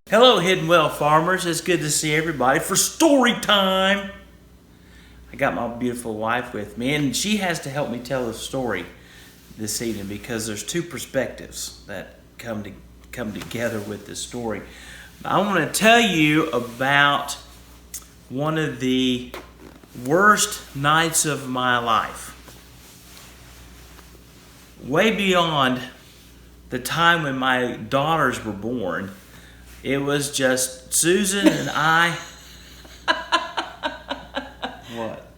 Hello, HyddenWell farmers. It's good to see everybody for story time. I got my beautiful wife with me, and she has to help me tell a story this evening because there's two perspectives that come together with this story. I want to tell you about one of the worst nights of my life. Way beyond the time when my daughters were born. It was just Susan and I. What?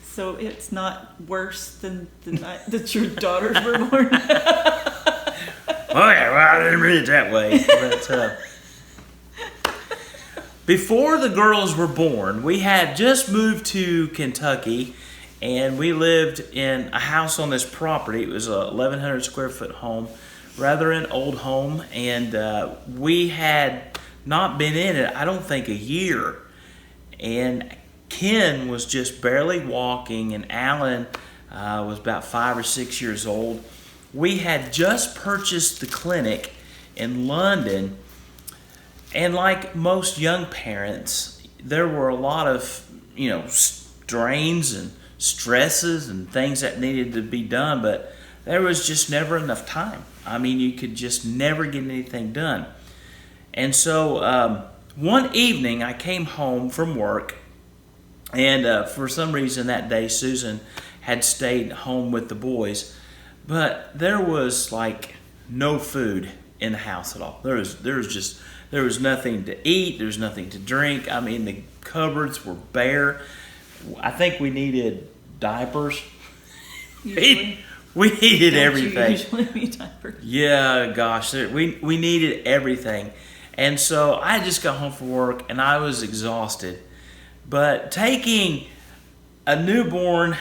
So it's not worse than the night that your daughters were born? Oh yeah, well, I didn't read it that way. But before the girls were born, we had just moved to Kentucky, and we lived in a house on this property. It was a 1,100 square foot home. Rather an old home, and we had not been in it, I don't think, a year. And Ken was just barely walking, and Alan was about 5 or 6 years old. We had just purchased the clinic in London, and like most young parents, there were a lot of, strains and stresses and things that needed to be done, but there was just never enough time. I mean, you could just never get anything done. And so one evening I came home from work, and for some reason that day Susan had stayed home with the boys, but there was like no food in the house at all. There was nothing to eat, there was nothing to drink. I mean, the cupboards were bare. I think we needed diapers. Usually. We needed everything. You usually need diapers? Yeah, gosh, we needed everything. And so I just got home from work and I was exhausted. But taking a newborn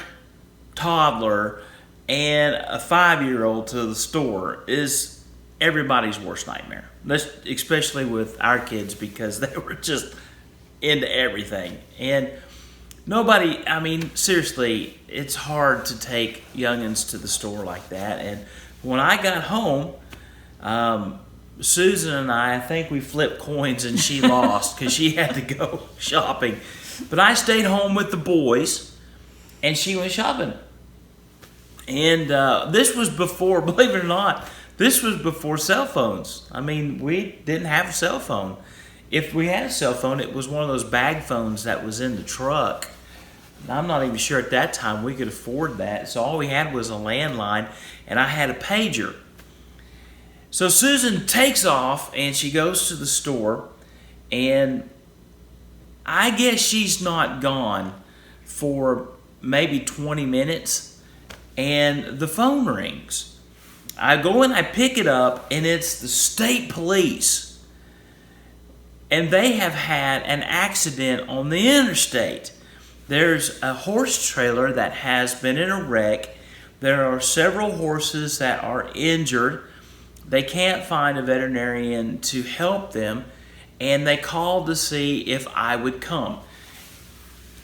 toddler and a 5-year-old to the store is everybody's worst nightmare. Especially with our kids, because they were just into everything. And seriously, it's hard to take youngins to the store like that. And when I got home, Susan and I think we flipped coins and she lost because she had to go shopping. But I stayed home with the boys and she went shopping. And this was before, believe it or not, this was before cell phones. I mean, we didn't have a cell phone. If we had a cell phone, it was one of those bag phones that was in the truck. I'm not even sure at that time we could afford that. So all we had was a landline, and I had a pager. So Susan takes off, and she goes to the store, and I guess she's not gone for maybe 20 minutes, and the phone rings. I go and I pick it up, and it's the state police. And they have had an accident on the interstate. There's a horse trailer that has been in a wreck. There are several horses that are injured. They can't find a veterinarian to help them, and they called to see if I would come.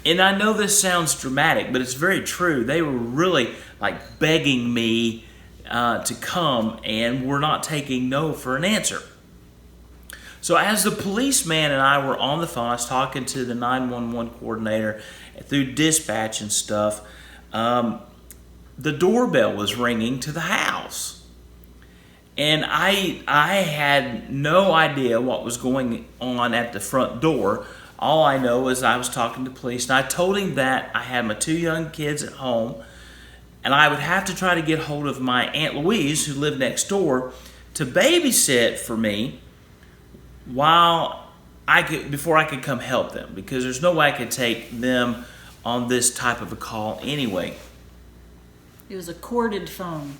And I know this sounds dramatic, but it's very true. They were really like begging me to come, and were not taking no for an answer. So as the policeman and I were on the phone, I was talking to the 911 coordinator through dispatch and stuff. The doorbell was ringing to the house. And I had no idea what was going on at the front door. All I know is I was talking to police, and I told him that I had my 2 young kids at home, and I would have to try to get hold of my Aunt Louise, who lived next door, to babysit for me before I could come help them, because there's no way I could take them on this type of a call anyway. It was a corded phone.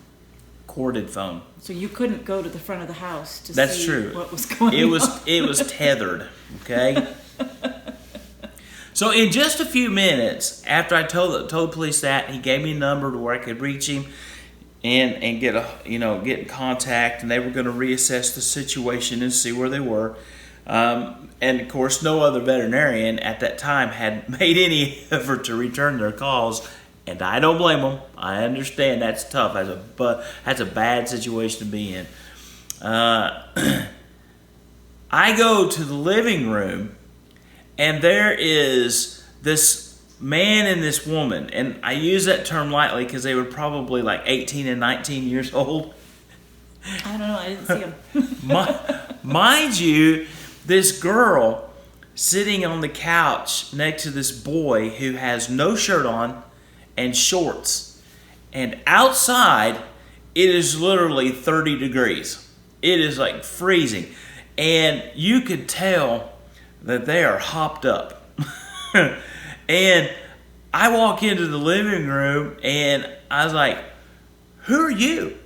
Corded phone. So you couldn't go to the front of the house to That's see true. What was going on. It was tethered, okay? So in just a few minutes after I told the police that, he gave me a number to where I could reach him and get in contact, and they were going to reassess the situation and see where they were. And of course, no other veterinarian at that time had made any effort to return their calls, and I don't blame them. I understand that's tough. That's a bad situation to be in. I go to the living room, and there is this man and this woman. And I use that term lightly because they were probably like 18 and 19 years old. I don't know. I didn't see him. Mind you, this girl sitting on the couch next to this boy who has no shirt on and shorts. And outside, it is literally 30 degrees. It is like freezing. And you could tell that they are hopped up. And I walk into the living room and I was like, who are you?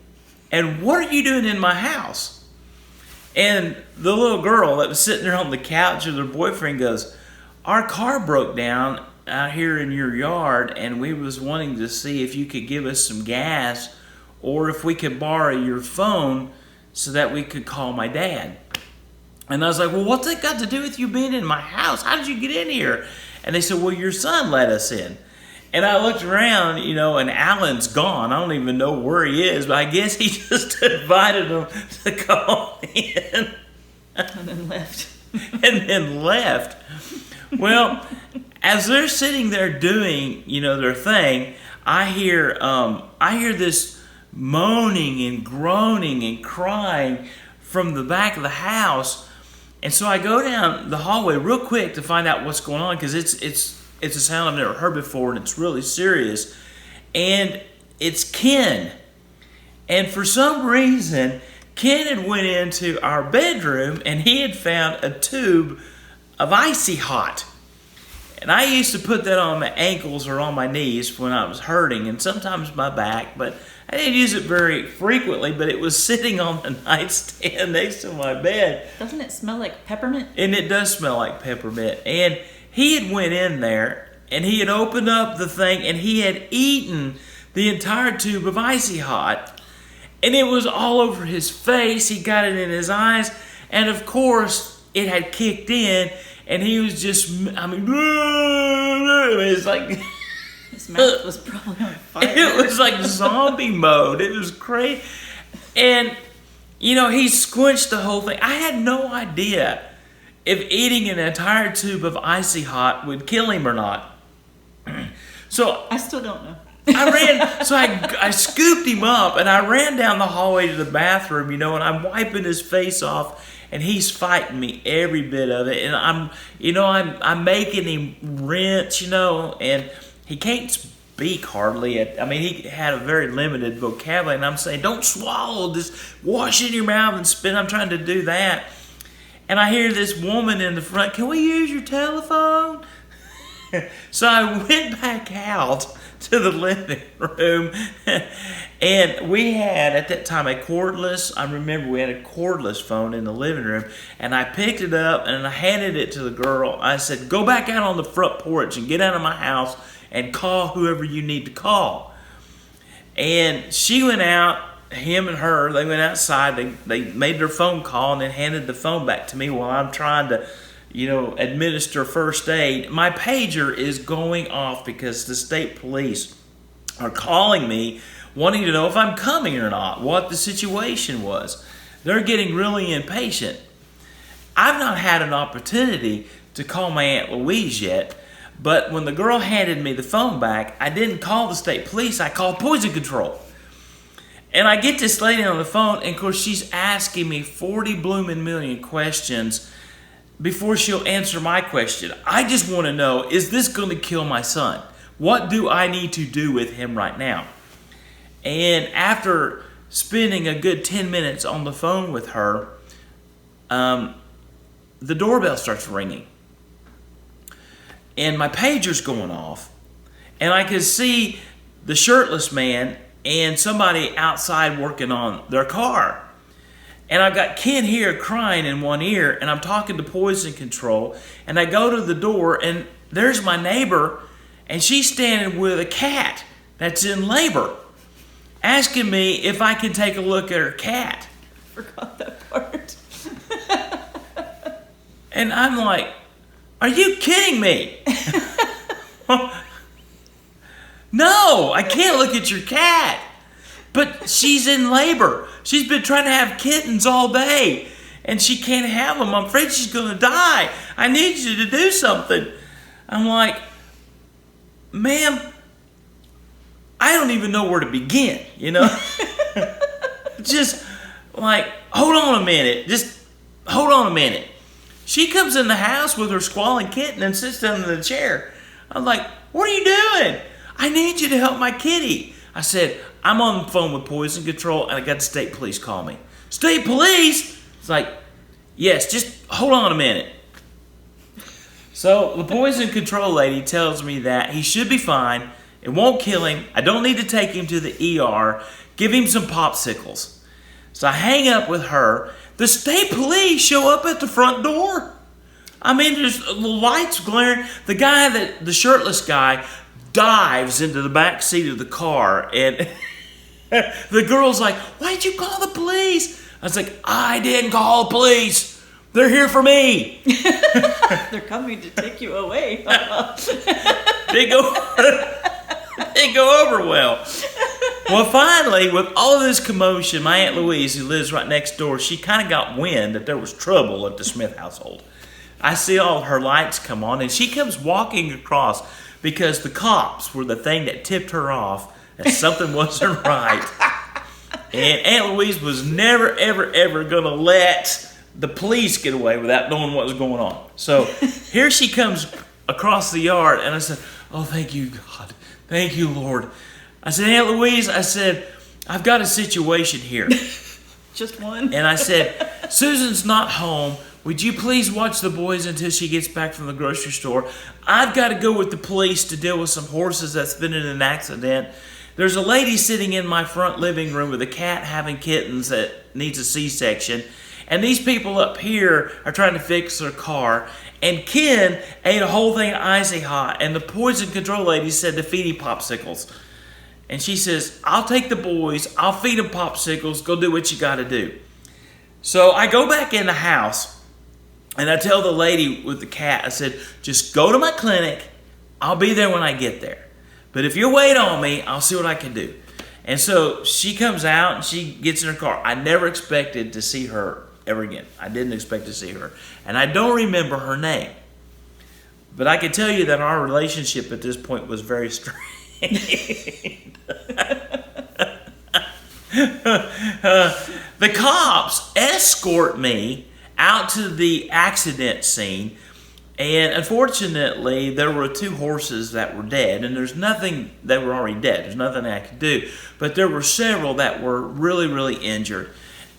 And what are you doing in my house? And the little girl that was sitting there on the couch with her boyfriend goes, our car broke down out here in your yard and we was wanting to see if you could give us some gas or if we could borrow your phone so that we could call my dad. And I was like, well, what's that got to do with you being in my house? How did you get in here? And they said, well, your son let us in. And I looked around, and Alan's gone. I don't even know where he is, but I guess he just invited them to call in. And then left. And then left. Well, as they're sitting there doing, their thing, I hear this moaning and groaning and crying from the back of the house. And so I go down the hallway real quick to find out what's going on because it's a sound I've never heard before and it's really serious. And it's Ken. And for some reason, Ken had went into our bedroom and he had found a tube of Icy Hot. And I used to put that on my ankles or on my knees when I was hurting and sometimes my back, but I didn't use it very frequently, but it was sitting on the nightstand next to my bed. Doesn't it smell like peppermint? And it does smell like peppermint. And he had went in there and he had opened up the thing and he had eaten the entire tube of Icy Hot. And it was all over his face. He got it in his eyes. And of course, it had kicked in and he was just, it's like... His mouth was probably on fire. It was like zombie mode. It was crazy. And, he squinched the whole thing. I had no idea if eating an entire tube of Icy Hot would kill him or not. So I still don't know. I scooped him up and I ran down the hallway to the bathroom, and I'm wiping his face off and he's fighting me every bit of it. And I'm making him rinse, and he can't speak hardly. He had a very limited vocabulary, and I'm saying, don't swallow, just wash it in your mouth and spit. I'm trying to do that. And I hear this woman in the front, can we use your telephone? So I went back out to the living room, and we had, at that time, I remember we had a cordless phone in the living room, and I picked it up, and I handed it to the girl. I said, go back out on the front porch and get out of my house and call whoever you need to call. And she went out, him and her, they went outside, they made their phone call and then handed the phone back to me while I'm trying to, administer first aid. My pager is going off because the state police are calling me, wanting to know if I'm coming or not, what the situation was. They're getting really impatient. I've not had an opportunity to call my Aunt Louise yet, but when the girl handed me the phone back, I didn't call the state police, I called poison control. And I get this lady on the phone, and of course she's asking me 40 blooming million questions before she'll answer my question. I just want to know, is this going to kill my son? What do I need to do with him right now? And after spending a good 10 minutes on the phone with her, the doorbell starts ringing. And my pager's going off. And I could see the shirtless man and somebody outside working on their car. And I've got Ken here crying in one ear, and I'm talking to poison control. And I go to the door, and there's my neighbor, and she's standing with a cat that's in labor, asking me if I can take a look at her cat. Forgot that part. And I'm like, are you kidding me? No, I can't look at your cat. But she's in labor. She's been trying to have kittens all day. and she can't have him. I'm afraid she's going to die. I need you to do something. I'm like, ma'am, I don't even know where to begin, you know? Just like, hold on a minute. Just hold on a minute. She comes in the house with her squalling kitten and sits down in the chair. I'm like, what are you doing? I need you to help my kitty. I said, I'm on the phone with poison control and I got the state police call me. State police? It's like, yes, just hold on a minute. So the poison control lady tells me that he should be fine. It won't kill him. I don't need to take him to the ER. Give him some popsicles. So I hang up with her. The state police show up at the front door. I mean, there's the lights glaring. The shirtless guy, dives into the back seat of the car, and the girl's like, why'd you call the police? I was like, I didn't call the police. They're here for me. They're coming to take you away. Didn't go over well. Well, finally, with all of this commotion, my Aunt Louise, who lives right next door, she kind of got wind that there was trouble at the Smith household. I see all her lights come on, and she comes walking across because the cops were the thing that tipped her off that something wasn't right. And Aunt Louise was never, ever, ever going to let the police get away without knowing what was going on. So here she comes across the yard, and I said, oh, thank you, God. Thank you, Lord. I said, Aunt Louise, I said, I've got a situation here. Just one? And I said, Susan's not home. Would you please watch the boys until she gets back from the grocery store? I've got to go with the police to deal with some horses that's been in an accident. There's a lady sitting in my front living room with a cat having kittens that needs a C-section. And these people up here are trying to fix their car. And Ken ate a whole thing of Icy Hot. And the poison control lady said to feed him popsicles. And she says, I'll take the boys. I'll feed them popsicles. Go do what you got to do. So I go back in the house. And I tell the lady with the cat, I said, just go to my clinic. I'll be there when I get there. But if you wait on me, I'll see what I can do. And so she comes out and she gets in her car. I never expected to see her ever again. I didn't expect to see her. And I don't remember her name. But I can tell you that our relationship at this point was very strained. The cops escort me out to the accident scene, and unfortunately there were 2 horses that were dead, and there's nothing, they were already dead, there's nothing I could do, but there were several that were really, really injured,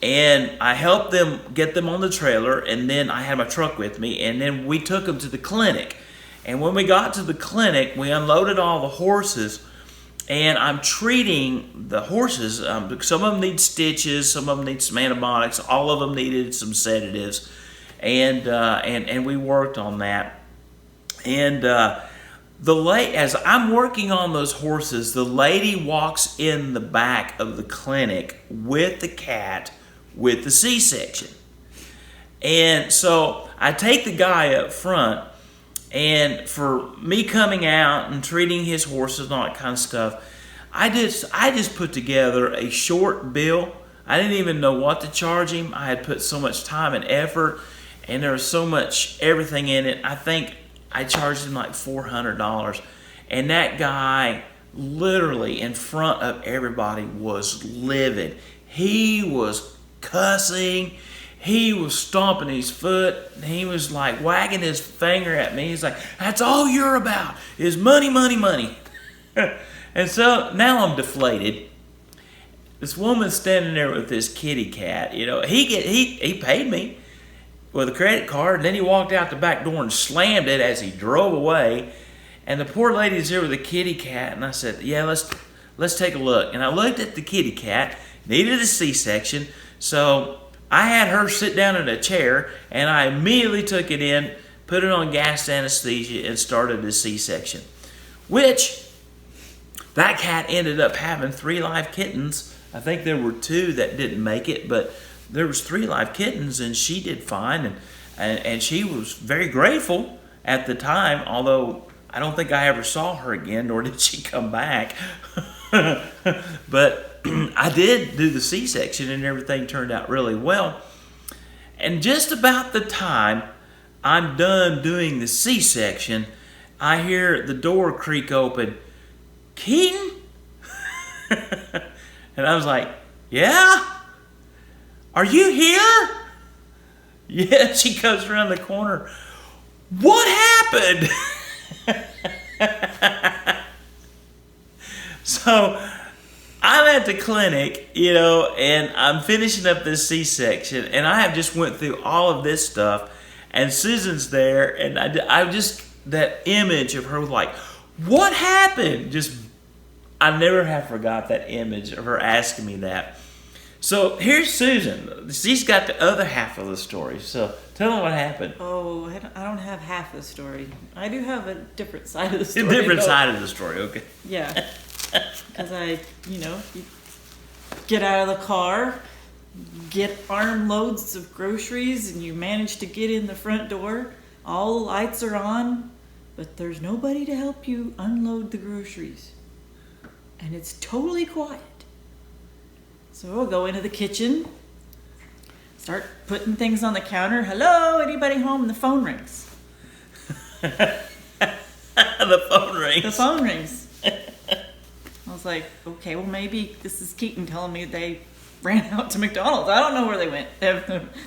and I helped them get them on the trailer, and then I had my truck with me, and then we took them to the clinic. And when we got to the clinic, we unloaded all the horses, and I'm treating the horses. Some of them need stitches, some of them need some antibiotics, all of them needed some sedatives, and we worked on that. And as I'm working on those horses, the lady walks in the back of the clinic with the cat with the C-section. And so I take the guy up front. And for me coming out and treating his horses and all that kind of stuff, I just put together a short bill. I didn't even know what to charge him. I had put so much time and effort, and there was so much everything in it. I think I charged him like $400. And that guy, literally in front of everybody, was livid. He was cussing. He was stomping his foot. He was like wagging his finger at me. He's like, that's all you're about is money, money, money. And so now I'm deflated. This woman's standing there with this kitty cat. You know, he paid me with a credit card, and then he walked out the back door and slammed it as he drove away. And the poor lady's there with the kitty cat, and I said, yeah, let's take a look. And I looked at the kitty cat, needed a C-section, so I had her sit down in a chair, and I immediately took it in, put it on gas anesthesia, and started the C-section. Which, that cat ended up having 3 live kittens. I think there were 2 that didn't make it, but there was 3 live kittens, and she did fine, and she was very grateful at the time, although I don't think I ever saw her again, nor did she come back. But I did do the C-section, and everything turned out really well. And just about the time I'm done doing the C-section, I hear the door creak open. Keaton? And I was like, yeah? Are you here? Yeah, she goes around the corner. What happened? So I'm at the clinic, and I'm finishing up this C-section, and I have just went through all of this stuff, and Susan's there, and I just, that image of her like, what happened? I never have forgot that image of her asking me that. So here's Susan. She's got the other half of the story. So tell them what happened. Oh, I don't have half the story. I do have a different side of the story. A different side of the story, okay. Yeah. Because you get out of the car, get armloads of groceries, and you manage to get in the front door. All the lights are on, but there's nobody to help you unload the groceries. And it's totally quiet. So I'll go into the kitchen, start putting things on the counter. Hello, anybody home? And the phone rings. The phone rings. The phone rings. I was like, okay, well maybe this is Keaton telling me they ran out to McDonald's. I don't know where they went.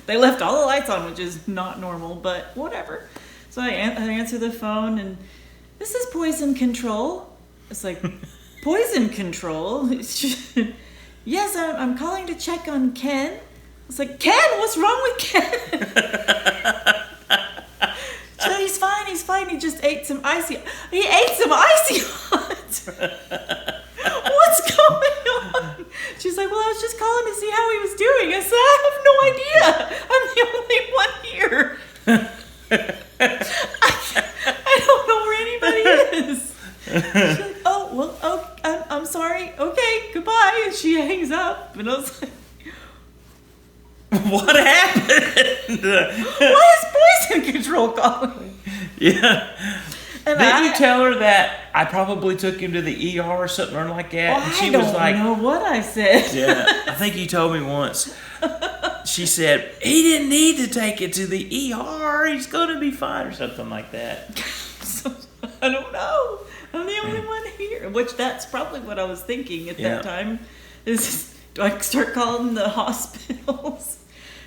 They left all the lights on, which is not normal, but whatever. So I answer the phone, and this is poison control. It's like, poison control? Yes, I'm calling to check on Ken. I was like, Ken? What's wrong with Ken? So he's fine. He just ate some Icy Hot. What's going on? She's like, well, I was just calling to see how he was doing. I said, I have no idea. I'm the only one here. I don't know where anybody is. She's like, oh, well, I'm sorry. Okay, goodbye. And she hangs up. And I was like, what happened? why is poison control calling? Yeah. And Didn't you tell her that I probably took him to the ER or something like that? Well, and she I don't was like, know what I said. Yeah, I think you told me once. She said, he didn't need to take it to the ER. He's going to be fine or something like that. So, I don't know. I'm the only one here. Which that's probably what I was thinking at that time. Is, do I start calling the hospitals?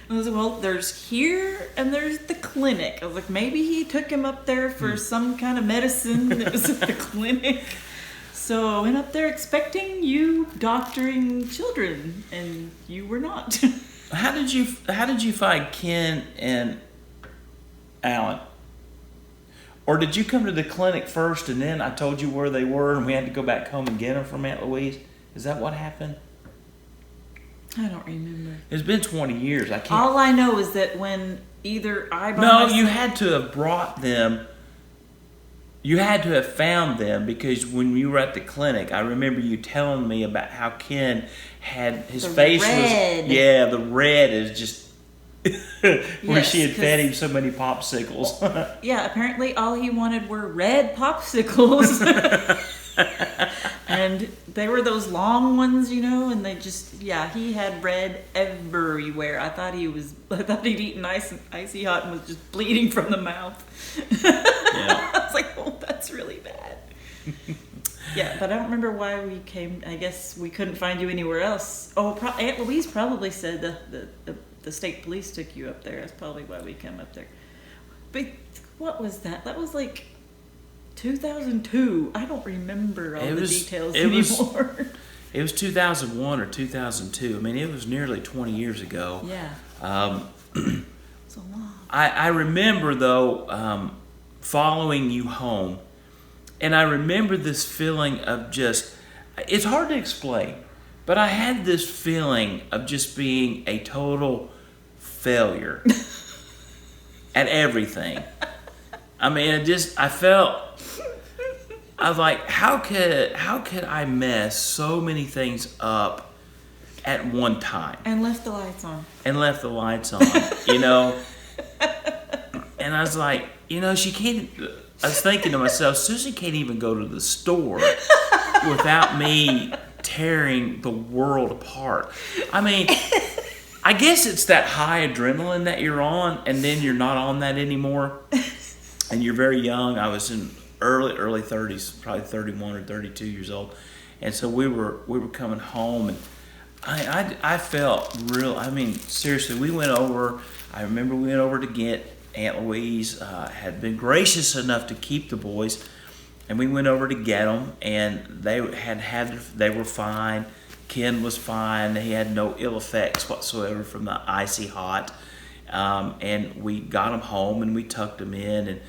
I was like, well, there's here and there's the clinic. I was like, maybe he took him up there for some kind of medicine that was at the clinic. So I went up there expecting you doctoring children, and you were not. How did you find Ken and Alan? Or did you come to the clinic first and then I told you where they were and we had to go back home and get them from Aunt Louise? Is that what happened? I don't remember. It's been 20 years. I can't. All I know is that when either I you had to have brought them. You had to have found them because when you were at the clinic, I remember you telling me about how Ken had his face red. was the red is just where Yes, she had fed him so many popsicles. Yeah, apparently all he wanted were red popsicles. And they were those long ones, and they just, he had red everywhere. I thought he'd eaten Icy Hot and was just bleeding from the mouth. Yeah. I was like, oh, that's really bad. Yeah, but I don't remember why we came. I guess we couldn't find you anywhere else. Oh, Aunt Louise probably said the state police took you up there. That's probably why we came up there. But what was that? That was like 2002. I don't remember all the details anymore. It was 2001 or 2002. I mean, it was nearly 20 years ago. Yeah. It's a long. I remember, though, following you home, and I remember this feeling of just, it's hard to explain, but I had this feeling of just being a total failure at everything. I mean, I was like, how could I mess so many things up at one time? And left the lights on. And I was like, she can't. I was thinking to myself, Susan can't even go to the store without me tearing the world apart. I mean, I guess it's that high adrenaline that you're on, and then you're not on that anymore. And you're very young. I was in early 30s, probably 31 or 32 years old. And so we were coming home, and I felt real. I mean, seriously, we went over. I remember we went over to get Aunt Louise. Had been gracious enough to keep the boys, and we went over to get them, and they they were fine. Ken was fine. He had no ill effects whatsoever from the Icy Hot. And we got him home, and we tucked him in. And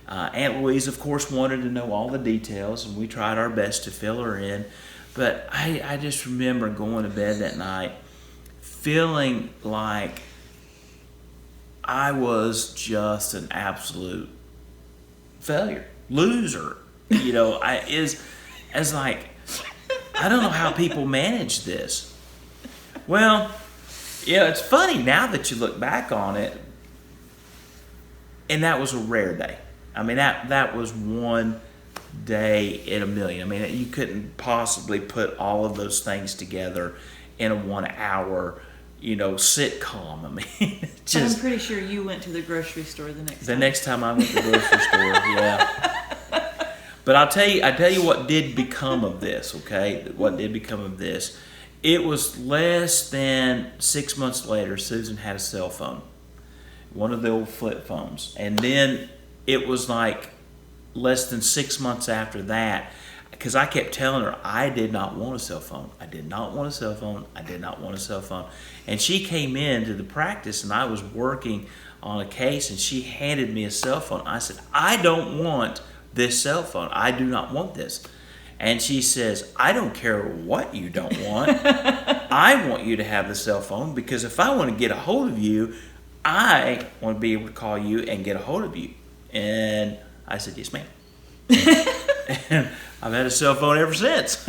Aunt Louise, of course, wanted to know all the details, and we tried our best to fill her in. But I just remember going to bed that night feeling like I was just an absolute failure, loser. You know, as like, I don't know how people manage this. Well, yeah, it's funny now that you look back on it, and that was a rare day. I mean, that was one day in a million. I mean, you couldn't possibly put all of those things together in a 1 hour, sitcom. I mean, I'm pretty sure you went to the grocery store the next time. The next time I went to the grocery store, yeah. But I'll tell you what did become of this, okay? What did become of this. It was less than 6 months later, Susan had a cell phone, one of the old flip phones. And then it was like less than 6 months after that, because I kept telling her I did not want a cell phone. I did not want a cell phone. I did not want a cell phone. And she came into the practice, and I was working on a case, and she handed me a cell phone. I said, I don't want this cell phone. I do not want this. And she says, I don't care what you don't want. I want you to have the cell phone, because if I want to get a hold of you, I want to be able to call you and get a hold of you. And I said, yes, ma'am. And I've had a cell phone ever since.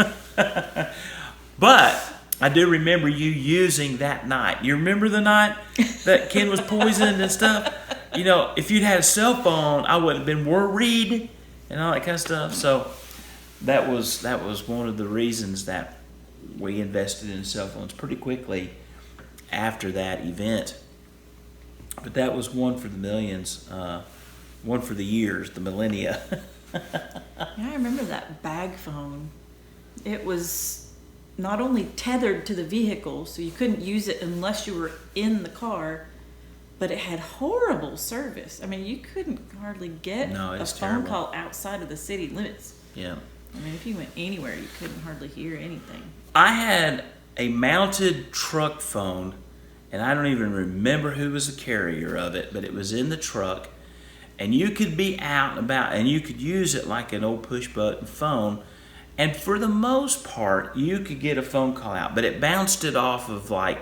But I do remember you using that night. You remember the night that Ken was poisoned and stuff? If you'd had a cell phone, I wouldn't have been worried and all that kind of stuff. So that was one of the reasons that we invested in cell phones pretty quickly after that event. But that was one for the millions, one for the years, the millennia. Yeah, I remember that bag phone. It was not only tethered to the vehicle, so you couldn't use it unless you were in the car, but it had horrible service. I mean, you couldn't hardly get a phone call outside of the city limits. Yeah. I mean, if you went anywhere, you couldn't hardly hear anything. I had a mounted truck phone, and I don't even remember who was the carrier of it, but it was in the truck, and you could be out and about, and you could use it like an old push-button phone, and for the most part, you could get a phone call out, but it bounced it off of like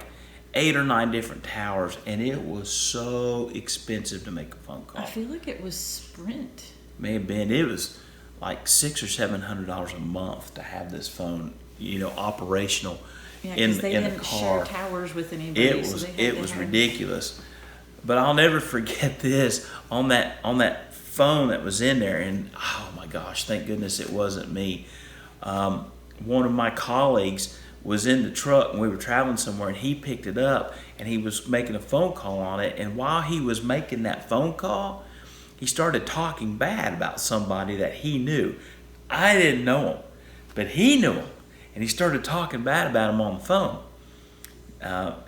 8 or 9 different towers, and it was so expensive to make a phone call. I feel like it was Sprint. May have been. It was like $600 or $700 a month to have this phone, operational in the car. They didn't share towers with anybody. It was ridiculous. But I'll never forget this on that phone that was in there, and oh my gosh, thank goodness it wasn't me. One of my colleagues was in the truck, and we were traveling somewhere, and he picked it up, and he was making a phone call on it, and while he was making that phone call, he started talking bad about somebody that he knew. I didn't know him, but he knew him, and he started talking bad about him on the phone.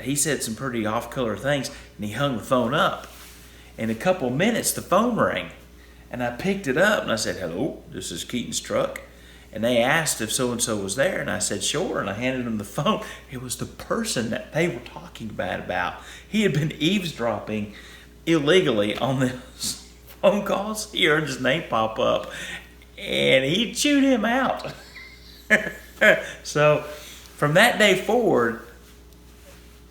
He said some pretty off-color things, and he hung the phone up. In a couple of minutes, the phone rang, and I picked it up, and I said, hello, this is Keaton's truck. And they asked if so-and-so was there, and I said, sure, and I handed them the phone. It was the person that they were talking bad about. He had been eavesdropping illegally on the phone calls. He heard his name pop up, and he chewed him out. So from that day forward,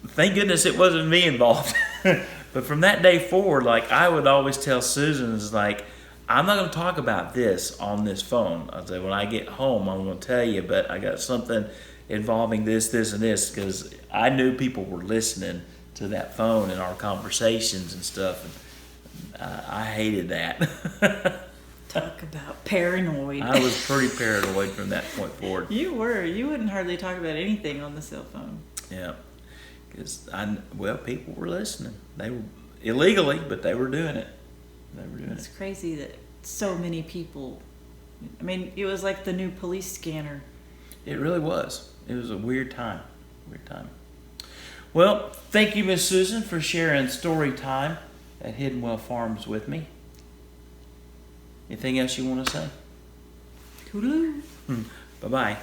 thank goodness it wasn't me involved. But from that day forward, like, I would always tell Susan, is like, I'm not going to talk about this on this phone. I said, when I get home, I'm going to tell you, but I got something involving this, and this, because I knew people were listening to that phone and our conversations and stuff. And I hated that. Talk about paranoid. I was pretty paranoid from that point forward. You were. You wouldn't hardly talk about anything on the cell phone. Yeah. Because people were listening. They were illegally, but they were doing it. It's crazy that so many people. I mean, it was like the new police scanner. It really was. It was a weird time. Well, thank you, Miss Susan, for sharing story time at HyddenWell Farms with me. Anything else you want to say? Toodaloo. Bye-bye.